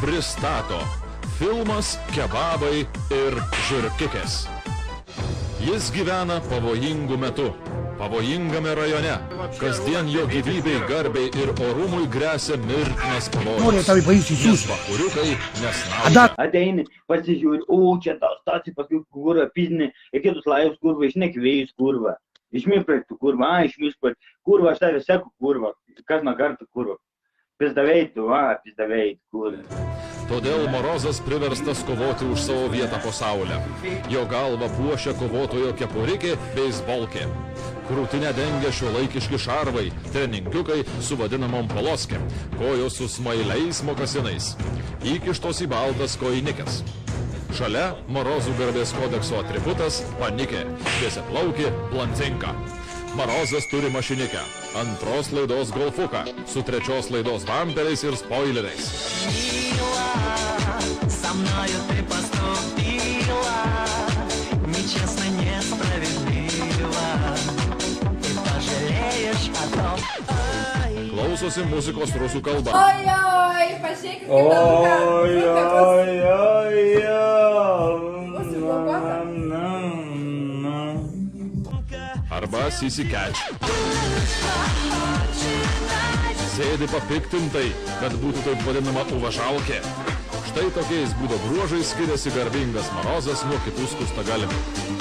pristato filmas Kebabai ir žiurkikės. Jis gyvena pavojingu metu, pavojingame rajone. Kasdien jo gyvybei, garbei ir orumui gresia mirtinas pavojus. Nes bachuriukai nesnaudžia. Ateini, pasižiūri, čia ta stacija, paskui kurva, pizni, ir kitus laivus kurva, išnekvėjus kurva. Išmiprėktų kurva, išmišpat, kurva, aš tave seku kurva, kas nuo kartų kurva. Pizdaveitų, pizdaveitų kurva. Todėl Morozas priverstas kovoti už savo vietą po saulę. Jo galva puošia kovotojo kepurikė beisbolkė. Krūtinę dengia šiuolaikiški šarvai, treningiukai su vadinamom poloskėm, kojos su smailiais mokasinais, įkištos į baltas kojinikės. Šalia Morozų garbės kodekso atributas panikė, šviesiaplaukė blondinka. Morozas turi mašinikę, antros laidos golfuką, su trečios laidos bamperiais ir spoileriais. Со мною ты поступила нечестно, несправедливо. Ты пожалеешь о том. Klausosi muzikos rusų kalba. Oi, pažiūrėkit, kaip Arba Sissy Catch. Sėdi papiktintai, kad būtų taip vadinama uvažalkė. Štai tokiais būdo bruožais skiriasi garbingas Morozas nuo kitų skustagalimių.